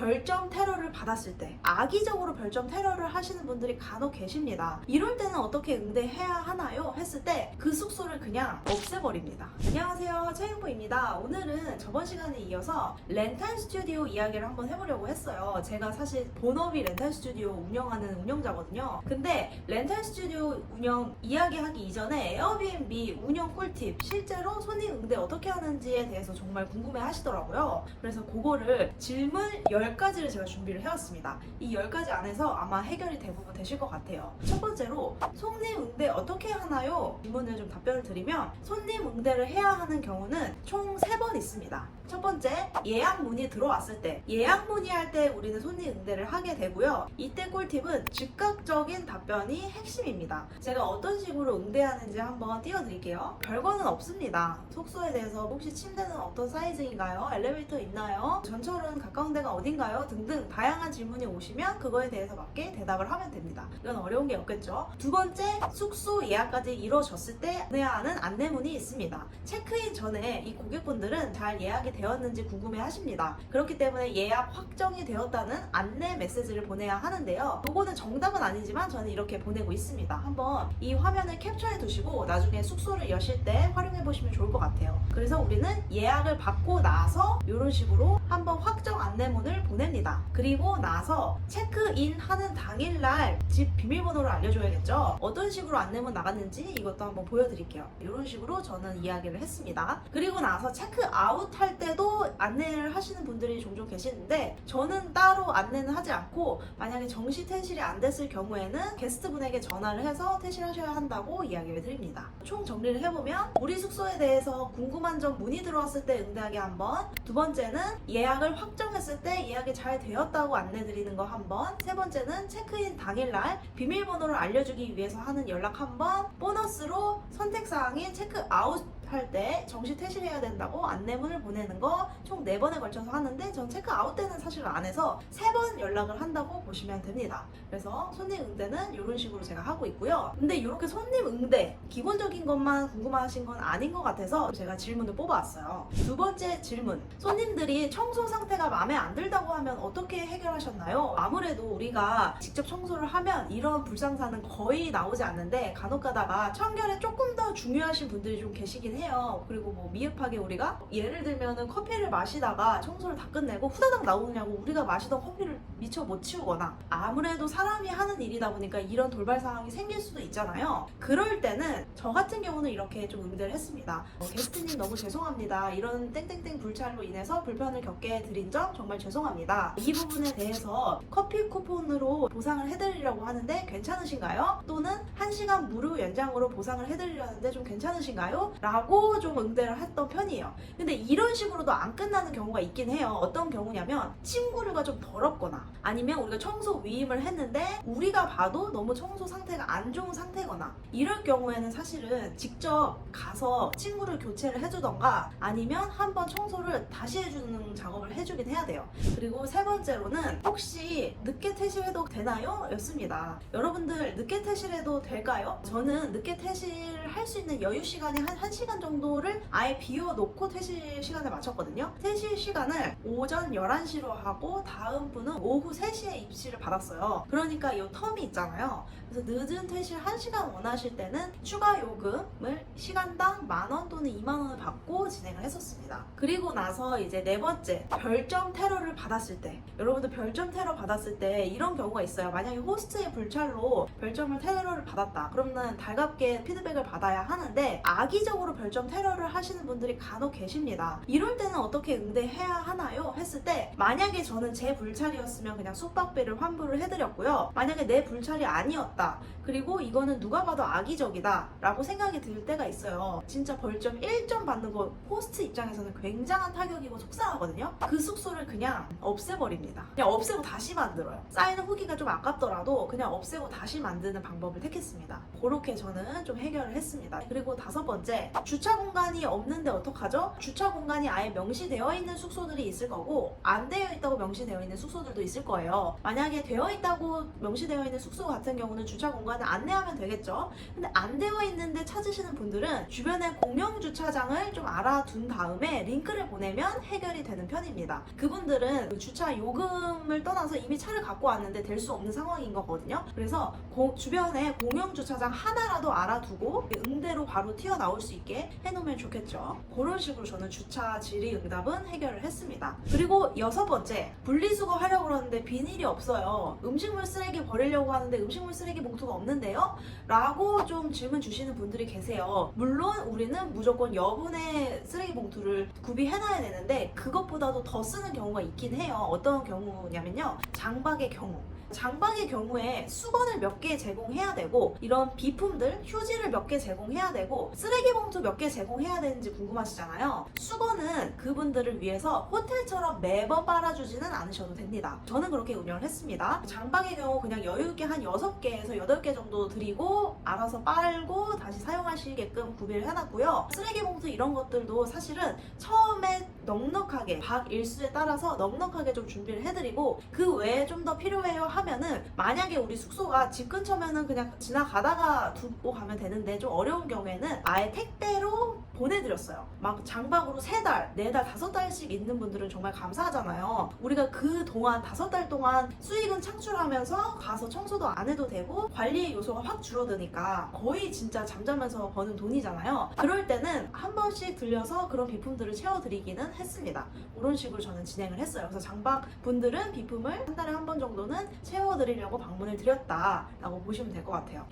별점 테러를 받았을 때, 악의적으로 별점 테러를 하시는 분들이 간혹 계십니다. 이럴 때는 어떻게 응대해야 하나요? 했을 때 그 숙소를 그냥 없애버립니다. 안녕하세요, 최윤보입니다. 오늘은 저번 시간에 이어서 렌탈 스튜디오 이야기를 한번 해보려고 했어요. 제가 사실 본업이 렌탈 스튜디오 운영하는 운영자거든요. 근데 렌탈 스튜디오 운영 이야기하기 이전에 에어비앤비 운영 꿀팁, 실제로 손님 응대 어떻게 하는지에 대해서 정말 궁금해 하시더라고요. 그래서 그거를 질문 10가지를 제가 준비를 해왔습니다. 이 10가지 안에서 아마 해결이 대부분 되실 것 같아요. 첫 번째로 손님 응대 어떻게 하나요? 질문을 좀 답변을 드리면, 손님 응대를 해야 하는 경우는 총 3번 있습니다. 첫 번째, 예약 문의 들어왔을 때, 예약 문의할 때 우리는 손님 응대를 하게 되고요. 이때 꿀팁은 즉각적인 답변이 핵심입니다. 제가 어떤 식으로 응대하는지 한번 띄워드릴게요. 별거는 없습니다. 숙소에 대해서 혹시 침대는 어떤 사이즈인가요? 엘리베이터 있나요? 전철은 가까운 데가 어딘가요? 등등 다양한 질문이 오시면 그거에 대해서 맞게 대답을 하면 됩니다. 이건 어려운 게 없겠죠. 두 번째, 숙소 예약까지 이루어졌을 때 안내해야 하는 안내문이 있습니다. 체크인 전에 이 고객분들은 잘 예약이 되었는지 궁금해 하십니다. 그렇기 때문에 예약 확정이 되었다는 안내 메시지를 보내야 하는데요. 이거는 정답은 아니지만 저는 이렇게 보내고 있습니다. 한번 이 화면을 캡처해 두시고 나중에 숙소를 여실 때 활용해 보시면 좋을 것 같아요. 그래서 우리는 예약을 받고 나서 이런 식으로 한번 확정 안내문을 보냅니다. 그리고 나서 체크인 하는 당일날 집 비밀번호를 알려줘야겠죠. 어떤 식으로 안내문 나갔는지 이것도 한번 보여드릴게요. 이런 식으로 저는 이야기를 했습니다. 그리고 나서 체크아웃 할 때도 안내를 하시는 분들이 종종 계시는데, 저는 따로 안내는 하지 않고 만약에 정시 퇴실이 안 됐을 경우에는 게스트분에게 전화를 해서 퇴실하셔야 한다고 이야기를 드립니다. 총 정리를 해보면, 우리 숙소에 대해서 궁금한 점 문의 들어왔을 때 응대하기 한번, 두 번째는 예약을 확정했을 때 예약이 잘 되었다고 안내드리는 거 한번, 세 번째는 체크인 당일날 비밀번호를 알려주기 위해서 하는 연락 한번, 보너스로 선택사항인 체크아웃 할 때 정시 퇴실해야 된다고 안내문을 보내는 거 총 4번에 걸쳐서 하는데, 전 체크아웃 때는 사실 안 해서 3번 연락을 한다고 보시면 됩니다. 그래서 손님 응대는 이런 식으로 제가 하고 있고요. 근데 이렇게 손님 응대 기본적인 것만 궁금하신 건 아닌 것 같아서 제가 질문을 뽑아왔어요. 두 번째 질문, 손님들이 청소 상태가 마음에 안 들다고 하면 어떻게 해결하셨나요? 아무래도 우리가 직접 청소를 하면 이런 불상사는 거의 나오지 않는데, 간혹 가다가 청결에 조금 더 중요하신 분들이 좀 계시긴 해요. 그리고 뭐 미흡하게 우리가 예를 들면은 커피를 마시다가 청소를 다 끝내고 후다닥 나오느냐고 우리가 마시던 커피를 미처 못 치우거나, 아무래도 사람이 하는 일이다 보니까 이런 돌발 상황이 생길 수도 있잖아요. 그럴 때는 저 같은 경우는 이렇게 좀 응대를 했습니다. 게스트님 너무 죄송합니다. 이런 땡땡땡 불찰로 인해서 불편을 겪게 드린 점 정말 죄송합니다. 이 부분에 대해서 커피 쿠폰으로 보상을 해드리려고 하는데 괜찮으신가요? 또는 1시간 무료 연장으로 보상을 해드리려는데 좀 괜찮으신가요? 라고 좀 응대를 했던 편이에요. 근데 이런 식으로도 안 끝나는 경우가 있긴 해요. 어떤 경우냐면, 침구류가 좀 더럽거나, 아니면 우리가 청소 위임을 했는데 우리가 봐도 너무 청소 상태가 안 좋은 상태거나, 이럴 경우에는 사실은 직접 가서 침구를 교체를 해주던가, 아니면 한번 청소를 다시 해주는 작업을 해주긴 해야 돼요. 그리고 세 번째로는, 혹시 늦게 퇴실해도 되나요? 였습니다. 여러분들 늦게 퇴실해도 될까요? 저는 늦게 퇴실할 수 있는 여유 시간이 한 1시간 정도를 아예 비워놓고 퇴실 시간을 맞췄거든요. 퇴실 시간을 오전 11시로 하고 다음 분은 오후 3시에 입시를 받았어요. 그러니까 이 텀이 있잖아요. 그래서 늦은 퇴실 1시간 원하실 때는 추가 요금을 시간당 10,000원 또는 20,000원을 받고 진행을 했었습니다. 그리고 나서 이제 네 번째, 별점 테러를 받았을 때, 여러분들 별점 테러 받았을 때 이런 경우가 있어요. 만약에 호스트의 불찰로 별점을 테러를 받았다 그러면 달갑게 피드백을 받아야 하는데, 악의적으로 별점 테러를 하시는 분들이 간혹 계십니다. 이럴 때는 어떻게 응대해야 하나요? 했을 때, 만약에 저는 제 불찰이었으면 그냥 숙박비를 환불을 해드렸고요. 만약에 내 불찰이 아니었다, 그리고 이거는 누가 봐도 악의적이다 라고 생각이 들 때가 있어요. 진짜 벌점 1점 받는 거 호스트 입장에서는 굉장한 타격이고 속상하거든요. 그 숙소를 그냥 없애버립니다. 그냥 없애고 다시 만들어요. 쌓이는 후기가 좀 아깝더라도 그냥 없애고 다시 만드는 방법을 택했습니다. 그렇게 저는 좀 해결을 했습니다. 그리고 5번째, 주차 공간이 없는데 어떡하죠? 주차 공간이 아예 명시되어 있는 숙소들이 있을 거고 안 되어 있다고 명시되어 있는 숙소들도 있을 거예요. 만약에 되어 있다고 명시되어 있는 숙소 같은 경우는 주차 공간을 안내하면 되겠죠. 근데 안 되어 있는데 찾으시는 분들은 주변에 공영 주차장을 좀 알아둔 다음에 링크를 보내면 해결이 되는 편입니다. 그분들은 그 주차 요금을 떠나서 이미 차를 갖고 왔는데 될 수 없는 상황인 거거든요. 그래서 주변에 공영 주차장 하나라도 알아두고 응대로 바로 튀어나올 수 있게 해놓으면 좋겠죠. 그런 식으로 저는 주차 질의 응답은 해결을 했습니다. 그리고 6번째, 분리수거 하려고 그러는데 비닐이 없어요. 음식물 쓰레기 버리려고 하는데 음식물 쓰레기 봉투가 없는데요? 라고 좀 질문 주시는 분들이 계세요. 물론 우리는 무조건 여분의 쓰레기 봉투를 구비해놔야 되는데 그것보다도 더 쓰는 경우가 있긴 해요. 어떤 경우냐면요, 장박의 경우. 장박의 경우에 수건을 몇 개 제공해야 되고 이런 비품들, 휴지를 몇 개 제공해야 되고 쓰레기 봉투 몇 개 제공해야 되는지 궁금하시잖아요. 수건은 그분들을 위해서 호텔처럼 매번 빨아주지는 않으셔도 됩니다. 저는 그렇게 운영을 했습니다. 장박의 경우 그냥 여유있게 한 6개에서 8개 정도 드리고 알아서 빨고 다시 사용하시게끔 구비를 해놨고요. 쓰레기 봉투 이런 것들도 사실은 처음에 넉넉하게 박 일수에 따라서 넉넉하게 좀 준비를 해드리고 그 외에 좀 더 필요해요 하면은, 만약에 우리 숙소가 집 근처면은 그냥 지나가다가 두고 가면 되는데 좀 어려운 경우에는 아예 택배로 보내드렸어요. 막 장박으로 3달, 4달, 5달씩 있는 분들은 정말 감사하잖아요. 우리가 그 동안 5달 동안 수익은 창출하면서 가서 청소도 안 해도 되고 관리의 요소가 확 줄어드니까 거의 진짜 잠자면서 버는 돈이잖아요. 그럴 때는 한 번씩 들려서 그런 비품들을 채워드리기는 했습니다. 그런 식으로 저는 진행을 했어요. 그래서 장박 분들은 비품을 한 달에 한 번 정도는 채워드리려고 방문을 드렸다라고 보시면 될 것 같아요.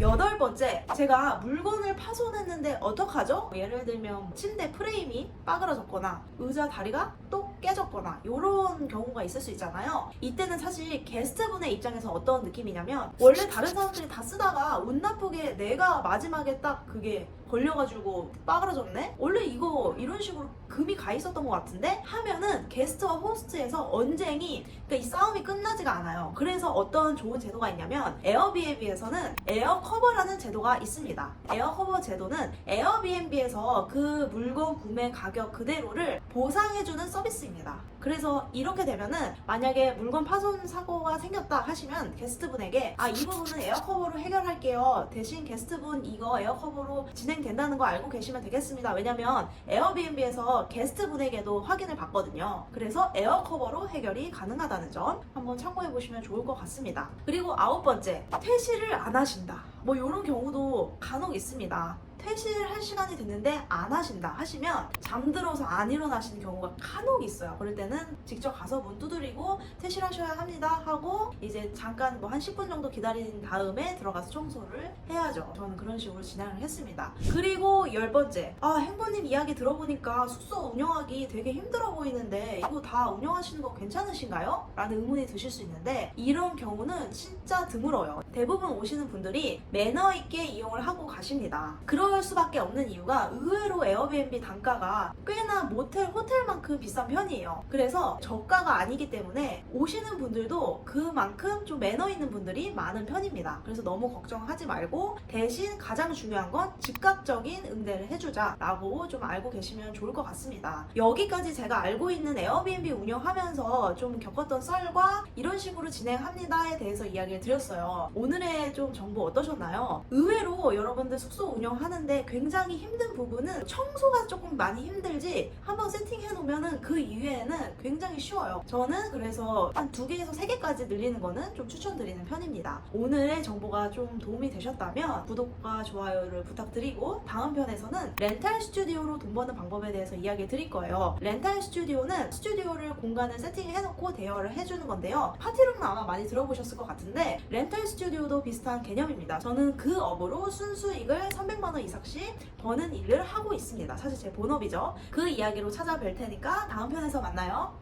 8번째, 제가 물건을 파손했는데 어떡하죠? 예를 들면 침대 프레임이 빠그러졌거나 의자 다리가 또 깨졌거나 이런 경우가 있을 수 있잖아요. 이때는 사실 게스트분의 입장에서 어떤 느낌이냐면, 원래 다른 사람들이 다 쓰다가 운 나쁘게 내가 마지막에 딱 그게 걸려가지고 빠그러졌네? 원래 이거 이런 식으로 금이 가 있었던 것 같은데? 하면은 게스트와 호스트에서 언쟁이, 그러니까 이 싸움이 끝나지가 않아요. 그래서 어떤 좋은 제도가 있냐면 에어비앤비에서는 에어커버라는 제도가 있습니다. 에어커버 제도는 에어비앤비에서 그 물건 구매 가격 그대로를 보상해주는 서비스입니다. 그래서 이렇게 되면은 만약에 물건 파손 사고가 생겼다 하시면 게스트분에게 이 부분은 에어커버로 해결할게요. 대신 게스트분 이거 에어커버로 진행된다는 거 알고 계시면 되겠습니다. 왜냐면 에어비앤비에서 게스트분에게도 확인을 받거든요. 그래서 에어커버로 해결이 가능하다는 점 한번 참고해 보시면 좋을 것 같습니다. 그리고 9번째, 퇴실을 안 하신다. 뭐 이런 경우도 간혹 있습니다. 퇴실할 시간이 됐는데 안 하신다 하시면 잠들어서 안 일어나시는 경우가 간혹 있어요. 그럴 때는 직접 가서 문 두드리고 퇴실하셔야 합니다 하고 이제 잠깐 뭐 한 10분 정도 기다린 다음에 들어가서 청소를 해야죠. 저는 그런 식으로 진행을 했습니다. 그리고 10번째, 행보님 이야기 들어보니까 숙소 운영하기 되게 힘들어 보이는데 이거 다 운영하시는 거 괜찮으신가요? 라는 의문이 드실 수 있는데, 이런 경우는 진짜 드물어요. 대부분 오시는 분들이 매너 있게 이용을 하고 가십니다. 그럴 수밖에 없는 이유가 의외로 에어비앤비 단가가 꽤나 모텔, 호텔만큼 비싼 편이에요. 그래서 저가가 아니기 때문에 오시는 분들도 그만큼 좀 매너 있는 분들이 많은 편입니다. 그래서 너무 걱정하지 말고 대신 가장 중요한 건 즉각적인 응대를 해주자 라고 좀 알고 계시면 좋을 것 같습니다. 여기까지 제가 알고 있는 에어비앤비 운영하면서 좀 겪었던 썰과 이런 식으로 진행합니다에 대해서 이야기를 드렸어요. 오늘의 좀 정보 어떠셨나요? 의외로 여러분들 숙소 운영하는데 굉장히 힘든 부분은 청소가 조금 많이 힘들지 한번 세팅해 놓으면 그 이외에는 굉장히 쉬워요. 저는 그래서 한 2개에서 3개까지 늘리는 거는 좀 추천드리는 편입니다. 오늘의 정보가 좀 도움이 되셨다면 구독과 좋아요를 부탁드리고, 다음 편에서는 렌탈 스튜디오로 돈 버는 방법에 대해서 이야기 드릴 거예요. 렌탈 스튜디오는 스튜디오를 공간을 세팅해 놓고 대여를 해주는 건데요. 파티룸은 아마 많이 들어보셨을 것 같은데 렌탈 스튜디오도 비슷한 개념입니다. 저는 그 업으로 순수익을 300만 원 이상씩 버는 일을 하고 있습니다. 사실 제 본업이죠. 그 이야기로 찾아뵐 테니까 다음 편에서 만나요.